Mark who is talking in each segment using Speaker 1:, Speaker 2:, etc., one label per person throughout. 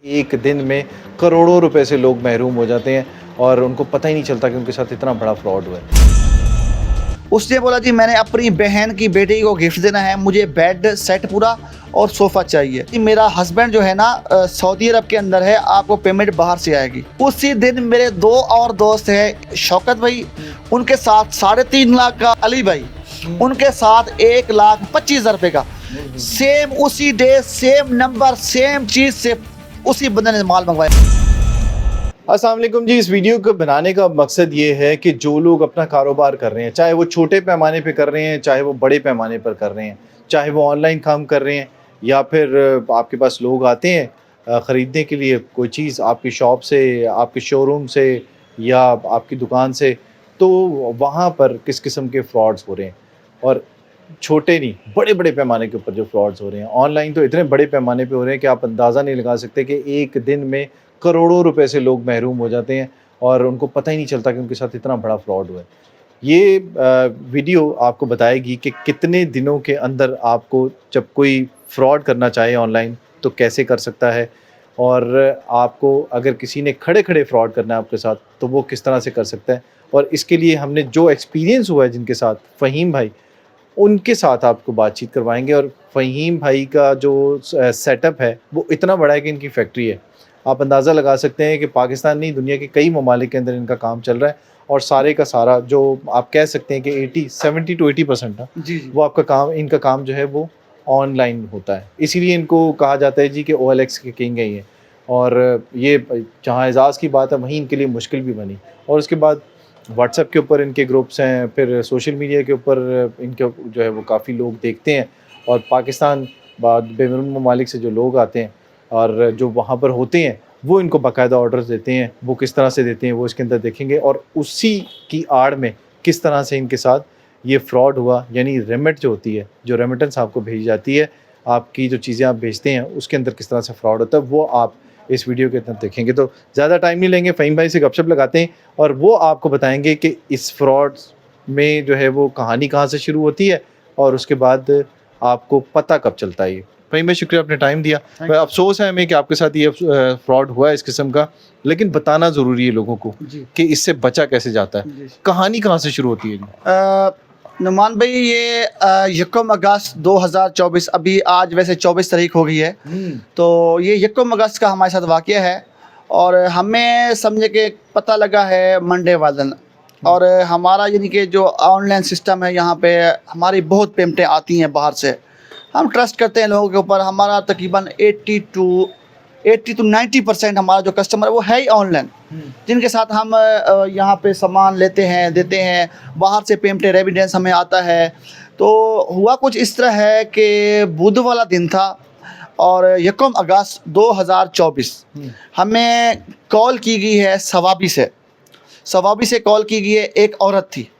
Speaker 1: एक दिन में करोड़ों रुपए से लोग महरूम हो जाते हैं और उनको पता ही नहीं चलता कि उनके साथ इतना बड़ा फ्रॉड हुआ है।
Speaker 2: उसने बोला जी मैंने अपनी बहन की बेटी को गिफ्ट देना है, मुझे बेड सेट पूरा और सोफ़ा चाहिए। जी मेरा हस्बैंड जो है ना सऊदी अरब के अंदर है, आपको पेमेंट बाहर से आएगी। उसी दिन मेरे दो और दोस्त हैं, शौकत भाई, उनके साथ 3.5 लाख का अली भाई, उनके साथ 1,25,000 रुपये का, सेम उसी डे सेम नंबर सेम चीज़ से उसी बंदे ने माल मंगवाया।
Speaker 1: अस्सलाम वालेकुम जी। इस वीडियो को बनाने का मकसद ये है कि जो लोग अपना कारोबार कर रहे हैं, चाहे वो छोटे पैमाने पे कर रहे हैं, चाहे वो बड़े पैमाने पर कर रहे हैं, चाहे वो ऑनलाइन काम कर रहे हैं या फिर आपके पास लोग आते हैं ख़रीदने के लिए कोई चीज़ आपकी शॉप से, आपके शोरूम से या आपकी दुकान से, तो वहाँ पर किस किस्म के फ्रॉड्स हो रहे हैं। और छोटे नहीं, बड़े बड़े पैमाने के ऊपर जो फ्रॉड्स हो रहे हैं ऑनलाइन, तो इतने बड़े पैमाने पे हो रहे हैं कि आप अंदाज़ा नहीं लगा सकते कि एक दिन में करोड़ों रुपए से लोग महरूम हो जाते हैं और उनको पता ही नहीं चलता कि उनके साथ इतना बड़ा फ्रॉड हुआ है। ये वीडियो आपको बताएगी कि कितने दिनों के अंदर आपको जब कोई फ्रॉड करना चाहे ऑनलाइन तो कैसे कर सकता है, और आपको अगर किसी ने खड़े खड़े फ्रॉड करना है आपके साथ तो वो किस तरह से कर सकता है। और इसके लिए हमने जो एक्सपीरियंस हुआ है जिनके साथ, फ़हीम भाई, उनके साथ आपको बातचीत करवाएंगे। और फ़हीम भाई का जो सेटअप है वो इतना बड़ा है कि इनकी फैक्ट्री है। आप अंदाज़ा लगा सकते हैं कि पाकिस्तान नहीं, दुनिया के कई ममालिक के अंदर इनका काम चल रहा है और सारे का सारा जो आप कह सकते हैं कि 70 to 80%
Speaker 2: जी
Speaker 1: वो आपका काम, इनका काम जो है वो ऑनलाइन होता है। इसीलिए इनको कहा जाता है जी कि OLX के किंग है ये। और ये जहाँ एजाज़ की बात है वहीं इनके लिए मुश्किल भी बनी। और उसके बाद व्हाट्सएप के ऊपर इनके ग्रुप्स हैं, फिर सोशल मीडिया के ऊपर इनके जो है वो काफ़ी लोग देखते हैं। और पाकिस्तान बाद बैरून ममालिक से जो लोग आते हैं और जो वहाँ पर होते हैं वो इनको बाकायदा ऑर्डर्स देते हैं। वो किस तरह से देते हैं वो इसके अंदर देखेंगे, और उसी की आड़ में किस तरह से इनके साथ ये फ्रॉड हुआ। यानी रेमिट जो होती है, जो रेमिटेंस आपको भेजी जाती है, आपकी जो चीज़ें आप भेजते हैं उसके अंदर किस तरह से फ्रॉड होता है, वो आप इस वीडियो के अंदर देखेंगे। तो ज़्यादा टाइम नहीं लेंगे, फ़हीम भाई से गपशप लगाते हैं और वो आपको बताएंगे कि इस फ्रॉड में जो है वो कहानी कहाँ से शुरू होती है और उसके बाद आपको पता कब चलता है। फ़हीम भाई, शुक्रिया आपने टाइम दिया। अफसोस है हमें कि आपके साथ ये फ्रॉड हुआ है इस किस्म का, लेकिन बताना ज़रूरी है लोगों को कि इससे बचा कैसे जाता है। कहानी कहाँ से शुरू होती है जी?
Speaker 2: नुमान भाई, ये 1 अगस्त 2024, अभी आज वैसे 24 तारीख हो गई है, तो ये 1 अगस्त का हमारे साथ वाक़या है। और हमें समझे कि पता लगा है मंडे वाले दिन। और हमारा यानी कि जो ऑनलाइन सिस्टम है, यहाँ पे हमारी बहुत पेमेंटें आती हैं बाहर से। हम ट्रस्ट करते हैं लोगों के ऊपर। हमारा तकरीबन 80 to 90% हमारा जो कस्टमर है वो है ही ऑनलाइन, जिनके साथ हम यहाँ पे सामान लेते हैं, देते हैं। बाहर से पेमेंट रेमिटेंस हमें आता है। तो हुआ कुछ इस तरह है कि बुध वाला दिन था और 1 अगस्त 2024 हमें कॉल की गई है सवाबी से कॉल की गई है। एक औरत थी,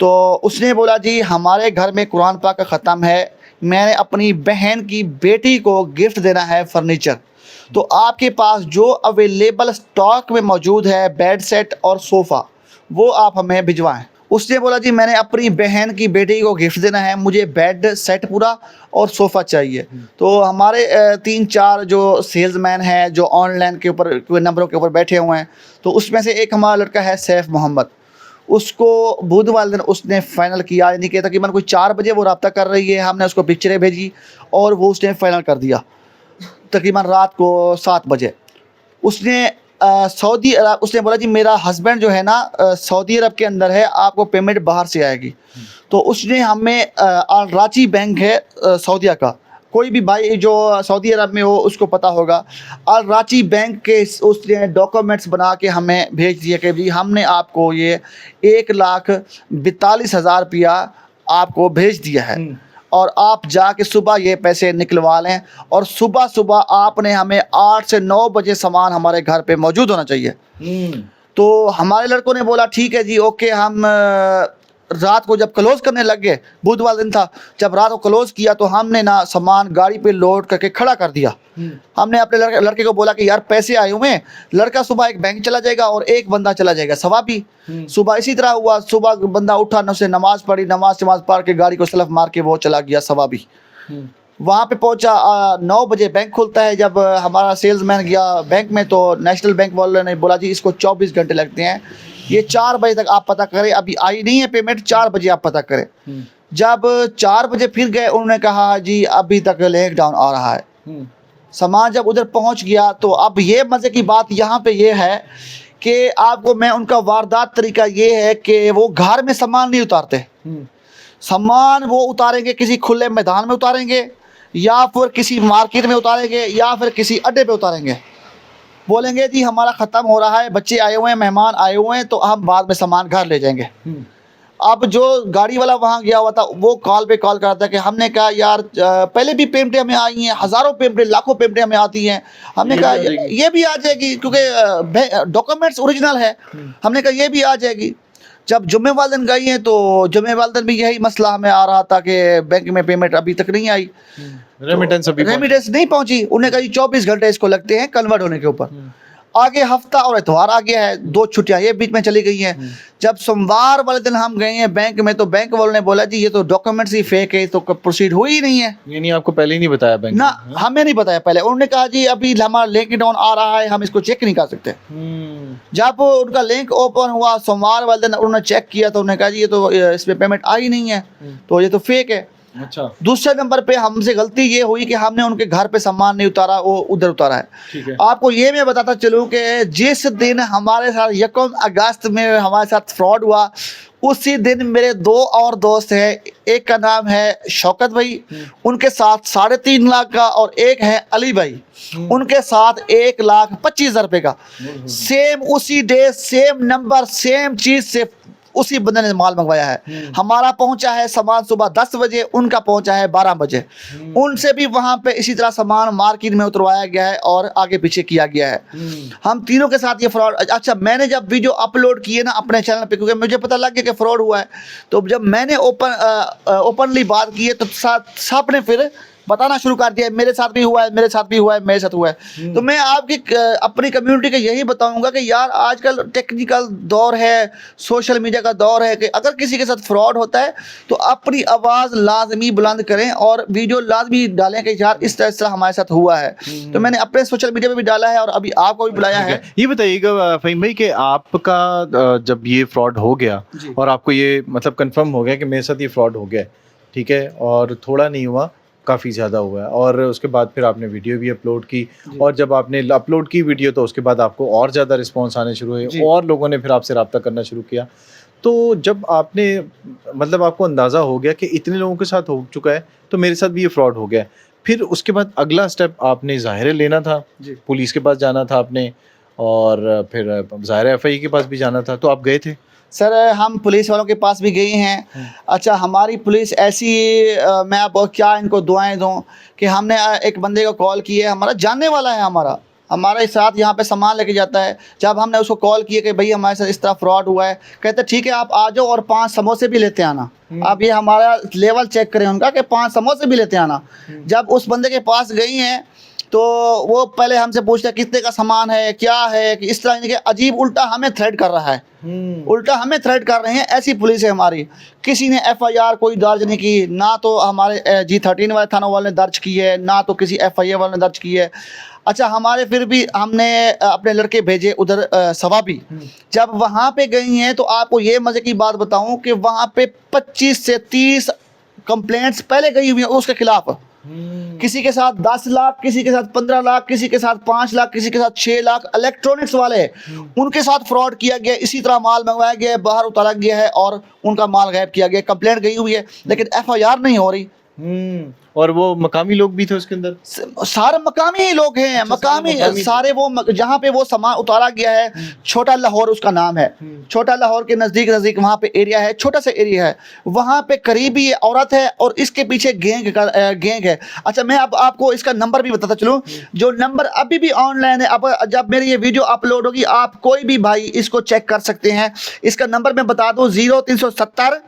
Speaker 2: तो उसने बोला जी हमारे घर में कुरान पाक का ख़त्म है, मैंने अपनी बहन की बेटी को गिफ्ट देना है फर्नीचर, तो आपके पास जो अवेलेबल स्टॉक में मौजूद है बेड सेट और सोफ़ा वो आप हमें भिजवाएं। उसने बोला जी मैंने अपनी बहन की बेटी को गिफ्ट देना है, मुझे बेड सेट पूरा और सोफ़ा चाहिए। तो हमारे 3-4 जो सेल्समैन हैं जो ऑनलाइन के ऊपर नंबरों के ऊपर बैठे हुए हैं, तो उसमें से एक हमारा लड़का है सैफ मोहम्मद। उसको बुध वाले दिन उसने फ़ाइनल किया, यानी कि तकरीबन कोई 4 बजे वो रब्ता कर रही है, हमने उसको पिक्चरें भेजी और वो उसने फ़ाइनल कर दिया तकरीबन रात को 7 बजे। उसने सऊदी अरब, उसने बोला जी मेरा हस्बैंड जो है ना सऊदी अरब के अंदर है, आपको पेमेंट बाहर से आएगी। तो उसने हमें अल राजी बैंक है सऊदीया का, कोई भी भाई जो सऊदी अरब में हो उसको पता होगा, अल राजी बैंक के उसने डॉक्यूमेंट्स बना के हमें भेज दिया कि भी हमने आपको ये 1,42,000 रुपया आपको भेज दिया है और आप जाके सुबह ये पैसे निकलवा लें, और सुबह सुबह आपने हमें 8 से 9 बजे सामान हमारे घर पे मौजूद होना चाहिए। तो हमारे लड़कों ने बोला ठीक है जी, ओके। हम रात को जब क्लोज़ करने लग गए, बुध वाला दिन था, जब रात को क्लोज़ किया तो हमने ना सामान गाड़ी पे लोड करके खड़ा कर दिया। हमने अपने लड़के को बोला कि यार पैसे आए हुए हैं, लड़का सुबह एक बैंक चला जाएगा और एक बंदा चला जाएगा सवाबी। सुबह इसी तरह हुआ, सुबह बंदा उठा, उसने नमाज़ पढ़ी, नमाज पढ़ के गाड़ी को सलफ मार के वो चला गया सवाबी। वहाँ पे पहुंचा 9 बजे बैंक खुलता है। जब हमारा सेल्समैन गया बैंक में तो नेशनल बैंक वाले ने बोला जी इसको 24 घंटे लगते हैं, ये 4 बजे तक आप पता करें, अभी आई नहीं है पेमेंट, 4 बजे आप पता करें। जब 4 बजे फिर गए, उन्होंने कहा जी अभी तक लिंक डाउन आ रहा है। सामान जब उधर पहुंच गया तो अब ये मज़े की बात यहाँ पे ये है कि आपको मैं उनका वारदात तरीका ये है कि वो घर में सामान नहीं उतारते, सामान वो उतारेंगे किसी खुले मैदान में उतारेंगे, या फिर किसी मार्केट में उतारेंगे, या फिर किसी अड्डे पे उतारेंगे। बोलेंगे जी हमारा ख़त्म हो रहा है, बच्चे आए हुए हैं, मेहमान आए हुए हैं, तो हम बाद में सामान घर ले जाएंगे। अब जो गाड़ी वाला वहाँ गया हुआ था वो कॉल पे कॉल करता है कि हमने कहा यार पहले भी पेमेंटें हमें आई हैं, हज़ारों पेमेंटें, लाखों पेमेंटें हमें आती हैं, हमने कहा ये भी आ जाएगी क्योंकि डॉक्यूमेंट्स ओरिजिनल है, हमने कहा ये भी आ जाएगी। जब जुम्मे वाले दिन गई हैं तो जुम्मे वाले दिन भी यही मसला हमें आ रहा था कि बैंक में पेमेंट अभी तक नहीं आई, रेमिटेंस नहीं पहुंची। उन्हें कहा 24 घंटे इसको लगते हैं कन्वर्ट होने के ऊपर। आगे हफ्ता और इतवार आ गया है, 2 छुट्टियां ये बीच में चली गई हैं। जब सोमवार वाले दिन हम गए हैं बैंक में तो बैंक वालों ने बोला जी ये तो डॉक्यूमेंट्स ही फेक है, तो प्रोसीड हुई ही नहीं है।
Speaker 1: यानी आपको पहले ही नहीं बताया बैंक
Speaker 2: ना, हमें नहीं बताया पहले। उन्होंने कहा जी अभी हमारा लिंक डाउन आ रहा है, हम इसको चेक नहीं कर सकते। जब उनका लिंक ओपन हुआ सोमवार वाले दिन उन्होंने चेक किया तो उन्होंने कहा जी ये तो इसमें पेमेंट आई नहीं है, तो ये तो फेक है।
Speaker 1: अच्छा।
Speaker 2: दूसरे नंबर पे हमसे गलती ये हुई कि हमने उनके घर पे सामान नहीं उतारा, वो उधर उतारा है।
Speaker 1: ठीक है।
Speaker 2: आपको ये मैं बताता चलूं कि जिस दिन हमारे साथ 1 अगस्त में हमारे साथ फ्रॉड हुआ, उसी दिन मेरे 2 और दोस्त हैं, एक का नाम है शौकत भाई, उनके साथ 3.5 लाख का, और एक है अली भाई, उनके साथ 1,25,000 रुपये का। सेम उसी डे, सेम नंबर, सेम चीज से उसी बंदे ने माल मंगवाया है। हमारा पहुंचा है सामान सुबह 10 बजे, उनका पहुंचा है 12 बजे। उनसे भी वहां पे इसी तरह सामान मार्केट में उतरवाया गया है और आगे पीछे किया गया है। हम तीनों के साथ ये फ्रॉड। अच्छा, मैंने जब वीडियो अपलोड किए ना अपने चैनल पे, क्योंकि मुझे पता लग गया कि फ्रॉड हुआ है, तो जब मैंने ओपनली बात की है तो सब ने फिर बताना शुरू कर दिया, मेरे साथ भी हुआ है, मेरे साथ भी हुआ है, मेरे साथ हुआ है। तो मैं आपकी अपनी कम्युनिटी को यही बताऊंगा कि यार आजकल टेक्निकल दौर है, सोशल मीडिया का दौर है, कि अगर किसी के साथ फ्रॉड होता है तो अपनी आवाज़ लाजमी बुलंद करें और वीडियो लाजमी डालें कि यार इस तरह हमारे साथ हुआ है। तो मैंने अपने सोशल मीडिया पे भी डाला है और अभी आपको भी बुलाया है।
Speaker 1: ये बताइएगा फ़हीम भाई कि आपका जब ये फ्रॉड हो गया और आपको ये मतलब कंफर्म हो गया कि मेरे साथ ये फ्रॉड हो गया, ठीक है, और थोड़ा नहीं हुआ, काफ़ी ज़्यादा हुआ है, और उसके बाद फिर आपने वीडियो भी अपलोड की, और जब आपने अपलोड की वीडियो तो उसके बाद आपको और ज़्यादा रिस्पांस आने शुरू हुए और लोगों ने फिर आपसे रब्ता करना शुरू किया। तो जब आपने मतलब आपको अंदाज़ा हो गया कि इतने लोगों के साथ हो चुका है तो मेरे साथ भी ये फ्रॉड हो गया, फिर उसके बाद अगला स्टेप आपने ज़ाहिर लेना था, पुलिस के पास जाना था आपने, और फिर ज़ाहिर FI के पास भी जाना था, तो आप गए थे?
Speaker 2: सर हम पुलिस वालों के पास भी गए हैं। अच्छा, हमारी पुलिस ऐसी मैं अब क्या इनको दुआएं दूं कि हमने एक बंदे को कॉल किया, हमारा जानने वाला है, हमारे साथ यहाँ पे सामान लेके जाता है। जब हमने उसको कॉल किया कि भाई हमारे साथ इस तरह फ्रॉड हुआ है, कहते ठीक है आप आ जाओ और 5 समोसे भी लेते आना। अब ये हमारा लेवल चेक करें उनका कि 5 समोसे भी लेते आना। जब उस बंदे के पास गई हैं तो वो पहले हमसे पूछता है कितने का सामान है, क्या है, कि इस तरह के अजीब उल्टा हमें थ्रेट कर रहा है, उल्टा हमें थ्रेट कर रहे हैं। ऐसी पुलिस है हमारी। किसी ने FIR कोई दर्ज नहीं की, ना तो हमारे G13 वाले थानों वाले ने दर्ज की है, ना तो किसी FIA वाले ने दर्ज की है। अच्छा, हमारे फिर भी हमने अपने लड़के भेजे उधर सवाबी। जब वहाँ पे गई हैं तो आपको ये मज़े की बात बताऊँ कि वहाँ पे 25 से 30 कंप्लेंट्स पहले गई हुई हैं उसके खिलाफ। किसी के साथ 10 लाख, किसी के साथ 15 लाख, किसी के साथ 5 लाख, किसी के साथ 6 लाख। इलेक्ट्रॉनिक्स वाले उनके साथ फ्रॉड किया गया, इसी तरह माल मंगवाया गया है, बाहर उतारा गया है और उनका माल गायब किया गया। कंप्लेंट गई हुई है लेकिन FIR नहीं हो रही।
Speaker 1: और वो मकामी लोग भी थे उसके अंदर?
Speaker 2: सारे मकामी ही लोग हैं। मकामी सारे वो जहाँ पे वो सामान उतारा गया है, छोटा लाहौर उसका नाम है। छोटा लाहौर के नज़दीक वहाँ पे एरिया है, छोटा सा एरिया है। वहाँ पे करीबी औरत है और इसके पीछे गैंग है। अच्छा, मैं अब आपको इसका नंबर भी बताता चलूँ, जो नंबर अभी भी ऑनलाइन है। अब जब मेरी ये वीडियो अपलोड होगी आप कोई भी भाई इसको चेक कर सकते हैं। इसका नंबर मैं बता दूँ 0370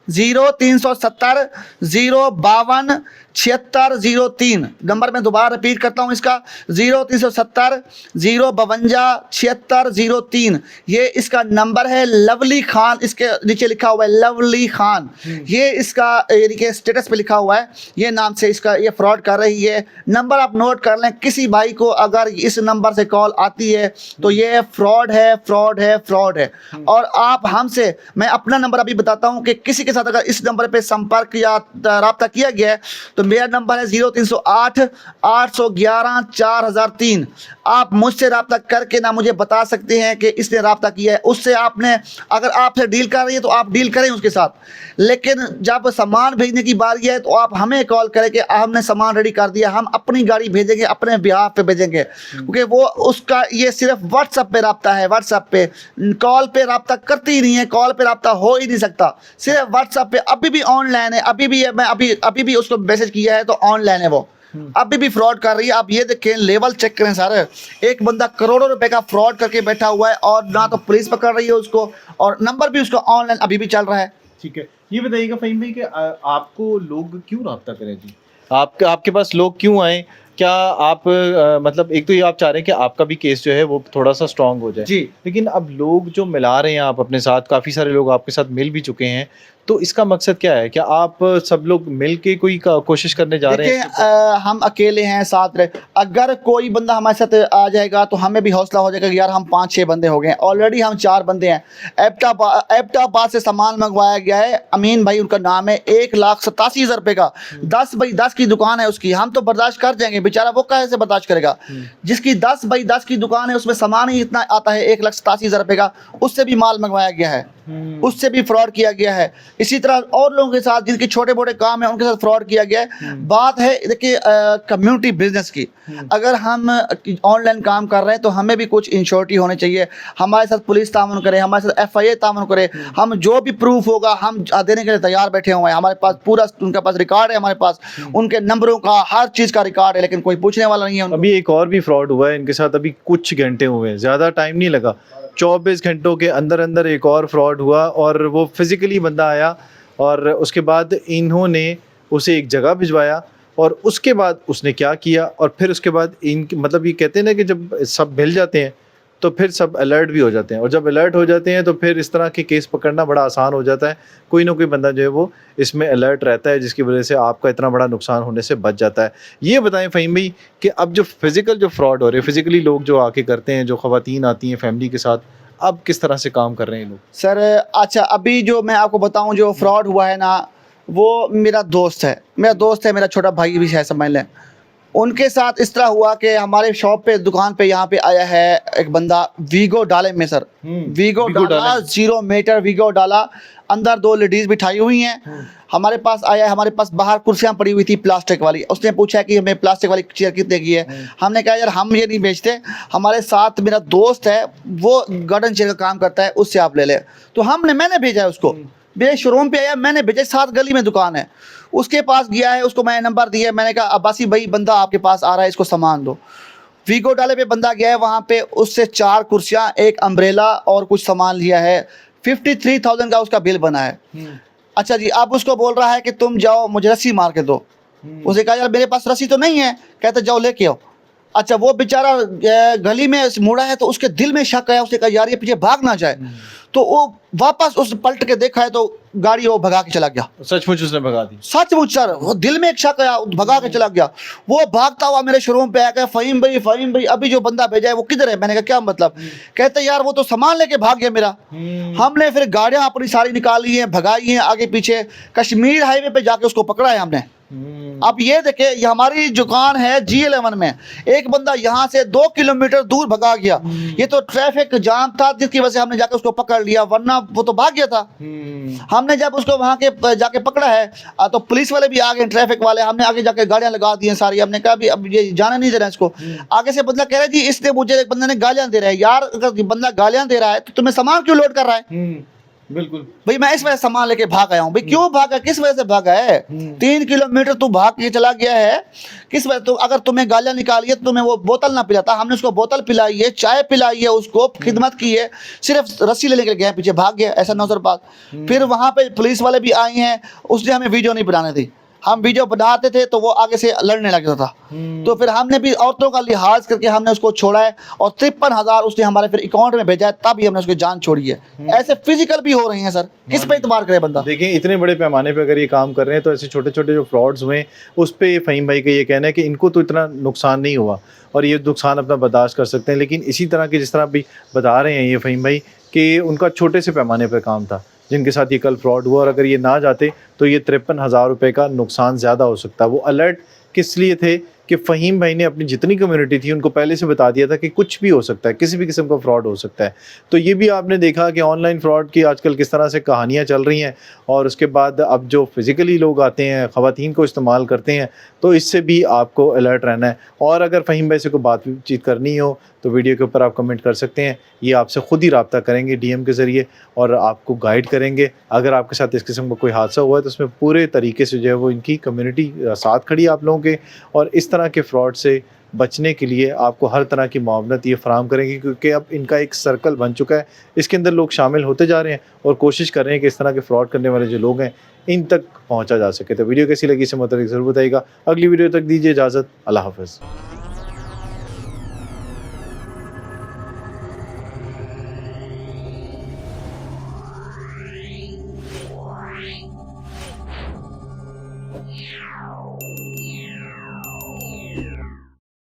Speaker 2: 0370 052 7603। नंबर मैं दोबारा रिपीट करता हूँ इसका, 0370 052 7603। ये इसका नंबर है। लवली खान इसके नीचे लिखा हुआ है, लवली खान, ये इसका यानी कि स्टेटस पे लिखा हुआ है, ये नाम से इसका ये फ्रॉड कर रही है। नंबर आप नोट कर लें, किसी भाई को अगर इस नंबर से कॉल आती है तो ये फ्रॉड है, फ्रॉड है, फ्रॉड है। और आप हमसे, मैं अपना नंबर अभी बताता हूँ कि किसी के साथ अगर इस नंबर पे संपर्क या राब्ता किया गया है तो मेरा नंबर है 0308 811 4003। आप मुझसे राब्ता करके ना मुझे बता सकते हैं कि इसने राब्ता किया है। उससे आपने, अगर आपसे डील कर रही है तो आप डील करें उसके साथ, लेकिन जब सामान भेजने की बारी है तो आप हमें कॉल करें कि हमने सामान रेडी कर दिया, हम अपनी गाड़ी भेजेंगे, अपने बिहाफ पे भेजेंगे, क्योंकि वो उसका ये सिर्फ व्हाट्सएप पे राब्ता है। व्हाट्सएप पे कॉल पे राब्ता करती ही नहीं है, कॉल पे राब्ता हो ही नहीं सकता, सिर्फ व्हाट्सएप पे। अभी भी ऑनलाइन है, अभी भी है, मैं अभी भी उसको मैसेज किया है तो ऑनलाइन है वो, अभी भी फ्रॉड कर रही है। आप ये देखें, लेवल चेक करें सर, एक बंदा करोड़ों रुपए का फ्रॉड करके बैठा हुआ है और ना तो पुलिस पकड़ रही है उसको, और नंबर भी उसका ऑनलाइन अभी भी चल रहा है।
Speaker 1: ठीक है, ये बताइएगा फ़हीम भाई कि आपको लोग क्यों राब्ता करें जी, आपके पास लोग क्यों आए? क्या आप मतलब एक तो ये आप चाह रहे हैं कि आपका भी केस जो है वो थोड़ा सा स्ट्रांग हो जाए
Speaker 2: जी,
Speaker 1: लेकिन अब लोग जो मिला रहे हैं आप अपने साथ, काफ़ी सारे लोग आपके साथ मिल भी चुके हैं, तो इसका मकसद क्या है? क्या आप सब लोग मिल के कोई कोशिश करने जा रहे हैं?
Speaker 2: देखिए, हम अकेले हैं, साथ रहे, अगर कोई बंदा हमारे साथ आ जाएगा तो हमें भी हौसला हो जाएगा कि यार हम 5-6 बंदे हो गए। ऑलरेडी हम 4 बंदे हैं। एबटाबाद से सामान मंगवाया गया है, अमीन भाई उनका नाम है, 1,87,000 रुपये का, 10 बाई 10 की दुकान है उसकी। हम तो बर्दाश्त कर जाएंगे, बेचारा वो कैसे बर्दाश्त करेगा? जिसकी 10 बाई 10 की दुकान है उसमें सामान ही इतना आता है 1,87,000 रुपये का, उससे भी माल मंगवाया गया है, उससे भी फ्रॉड किया गया है। इसी तरह और लोगों के साथ जिनके छोटे मोटे काम है उनके साथ फ्रॉड किया गया है। बात है देखिए कम्युनिटी बिजनेस की, अगर हम ऑनलाइन काम कर रहे हैं तो हमें भी कुछ इंश्योरिटी होनी चाहिए, हमारे साथ पुलिस तामुन करे, हमारे साथ FIA तामुन करे, हम जो भी प्रूफ होगा हम देने के लिए तैयार बैठे हुए हैं। हमारे पास पूरा उनके पास रिकॉर्ड है, हमारे पास उनके नंबरों का हर चीज़ का रिकॉर्ड है, लेकिन कोई पूछने वाला नहीं है उनको।
Speaker 1: अभी एक और भी फ्रॉड हुआ है इनके साथ, अभी कुछ घंटे हुए हैं, ज़्यादा टाइम नहीं लगा, 24 घंटों के अंदर अंदर एक और फ्रॉड हुआ, और वो फिज़िकली बंदा आया और उसके बाद इन्होंने उसे एक जगह भिजवाया, और उसके बाद उसने क्या किया, और फिर उसके बाद मतलब ये कहते हैं ना कि जब सब मिल जाते हैं तो फिर सब अलर्ट भी हो जाते हैं, और जब अलर्ट हो जाते हैं तो फिर इस तरह के केस पकड़ना बड़ा आसान हो जाता है। कोई ना कोई बंदा जो है वो इसमें अलर्ट रहता है, जिसकी वजह से आपका इतना बड़ा नुकसान होने से बच जाता है। ये बताएं फ़हीम भाई कि अब जो फिज़िकल जो फ्रॉड हो रहे हैं, फिज़िकली लोग जो आके करते हैं, जो ख़वातीन आती हैं फैमिली के साथ, अब किस तरह से काम कर रहे हैं लोग?
Speaker 2: सर अच्छा, अभी जो मैं आपको बताऊं जो फ्रॉड हुआ है ना, वो मेरा दोस्त है, मेरा छोटा भाई भी है समझ लें। उनके साथ इस तरह हुआ कि हमारे शॉप पे, दुकान पे यहाँ पे आया है एक बंदा, वीगो डाले में सर, वीगो डाला, 0 मीटर वीगो डाला, अंदर 2 लेडीज़ बिठाई हुई हैं। हमारे पास आया है, हमारे पास बाहर कुर्सियाँ पड़ी हुई थी प्लास्टिक वाली, उसने पूछा कि हमें प्लास्टिक वाली चेयर कितने की है। हमने कहा यार हम ये नहीं बेचते, हमारे साथ मेरा दोस्त है वो गार्डन चेयर का काम करता है, उससे आप ले लें। तो मैंने भेजा है उसको, मेरे शोरूम पे आया, मैंने भेजा, 7 गली में दुकान है, उसके पास गया है, उसको मैंने नंबर दिया, मैंने कहा अब्बासी भाई बंदा आपके पास आ रहा है, इसको सामान दो। वीगो डाले पे बंदा गया है, वहाँ पे उससे 4 कुर्सियाँ, एक अम्ब्रेला और कुछ सामान लिया है, 53,000 का उसका बिल बना है। अच्छा जी, अब उसको बोल रहा है कि तुम जाओ मुझे रस्सी मार के दो। उसे कहा यार मेरे पास रस्सी तो नहीं है, कहते जाओ लेके आओ। अच्छा, वो बेचारा गली में मुड़ा है तो उसके दिल में शक आया, उसने कहा यार ये पीछे भाग ना जाए, तो वो वापस उस पलट के देखा है तो गाड़ी वो भगा के चला गया।
Speaker 1: सचमुच उसने भगा दी?
Speaker 2: सचमुच सर, वो दिल में एक शक आया, भगा के चला गया। वो भागता हुआ मेरे शोरूम पे आया, फ़हीम भाई अभी जो बंदा भेजा है वो किधर है? मैंने कहा क्या मतलब? कहते यार वो तो सामान लेके भाग गया मेरा। हमने फिर गाड़ियां अपनी सारी निकाली हैं, भगाई हैं आगे पीछे, कश्मीर हाईवे पे जाके उसको पकड़ा है हमने। अब ये देखे, ये हमारी दुकान है G11 में, एक बंदा यहाँ से 2 किलोमीटर दूर भगा गया। ये तो ट्रैफिक जाम था जिसकी वजह से हमने जाके उसको पकड़ लिया, वरना वो तो भाग गया था। हमने जब उसको वहाँ के जाके पकड़ा है तो पुलिस वाले भी आ गए, ट्रैफिक वाले, हमने आगे जाके गाड़ियाँ लगा दी हैं सारी। हमने कहा भी अब ये जाने नहीं दे रहा है इसको। आगे से बंदा कह रहा है जी इसने मुझे, एक बंदा ने गालियाँ दे रहा है। यार अगर बंदा गालियाँ दे रहा है तो तुम्हें सामान क्यों लोड कर रहा है?
Speaker 1: बिल्कुल।
Speaker 2: भाई मैं इस वजह से सामान लेके भाग आया हूँ। भाई क्यों भागा, किस वजह से भागा है? 3 किलोमीटर तू भाग के चला गया है, किस वजह? तो अगर तुम्हें गालियां निकाली है तो तुम्हें वो बोतल ना पिलाता। हमने उसको बोतल पिलाई है, चाय पिलाई है, उसको खिदमत की है, सिर्फ रस्सी ले लेकर गया, पीछे भाग गया, ऐसा नौजर बात। फिर वहां पे पुलिस वाले भी आए हैं, उसने हमें वीडियो नहीं बनाने दी। हम वीडियो बनाते थे तो वो आगे से लड़ने लगता था। तो फिर हमने भी औरतों का लिहाज करके हमने उसको छोड़ा है, और 53,000 उसने हमारे फिर अकाउंट में भेजा है, तब ही हमने उसकी जान छोड़ी है। ऐसे फिजिकल भी हो रही हैं सर, किस पे इतबार करे बंदा?
Speaker 1: देखिए इतने बड़े पैमाने पे अगर ये काम कर रहे हैं तो ऐसे छोटे छोटे जो फ्रॉड्स हुए उस पे फ़हीम भाई का ये कहना है कि इनको तो इतना नुकसान नहीं हुआ और ये नुकसान अपना बर्दाश्त कर सकते हैं, लेकिन इसी तरह के जिस तरह अभी बता रहे हैं ये फ़हीम भाई कि उनका छोटे से पैमाने पर काम था जिनके साथ ये कल फ्रॉड हुआ, और अगर ये ना जाते तो ये 53,000 रुपये का नुकसान ज़्यादा हो सकता है। वो अलर्ट किस लिए थे कि फ़हीम भाई ने अपनी जितनी कम्युनिटी थी उनको पहले से बता दिया था कि कुछ भी हो सकता है, किसी भी किस्म का फ्रॉड हो सकता है। तो ये भी आपने देखा कि ऑनलाइन फ्रॉड की आजकल किस तरह से कहानियाँ चल रही हैं, और उसके बाद अब जो फिज़िकली लोग आते हैं ख़वातीन को इस्तेमाल करते हैं, तो इससे भी आपको अलर्ट रहना है। और अगर फ़हीम भाई से कोई बातचीत करनी हो तो वीडियो के ऊपर आप कमेंट कर सकते हैं, ये आपसे ख़ुद ही रब्ता करेंगे DM के ज़रिए और आपको गाइड करेंगे। अगर आपके साथ इस किस्म का कोई हादसा हुआ है तो उसमें पूरे तरीके से जो है वो इनकी कम्युनिटी साथ खड़ी है आप लोगों के, और इस तरह के फ्रॉड से बचने के लिए आपको हर तरह की मुआवनत ये फराहम करेंगे, क्योंकि अब इनका एक सर्कल बन चुका है, इसके अंदर लोग शामिल होते जा रहे हैं और कोशिश कर रहे हैं कि इस तरह के फ्रॉड करने वाले जो लोग हैं इन तक पहुंचा जा सके। तो वीडियो कैसी लगी इसे मुताबिक ज़रूर बताइएगा। अगली वीडियो तक दीजिए इजाज़त, अल्लाह हाफ़िज़।
Speaker 3: Yeah.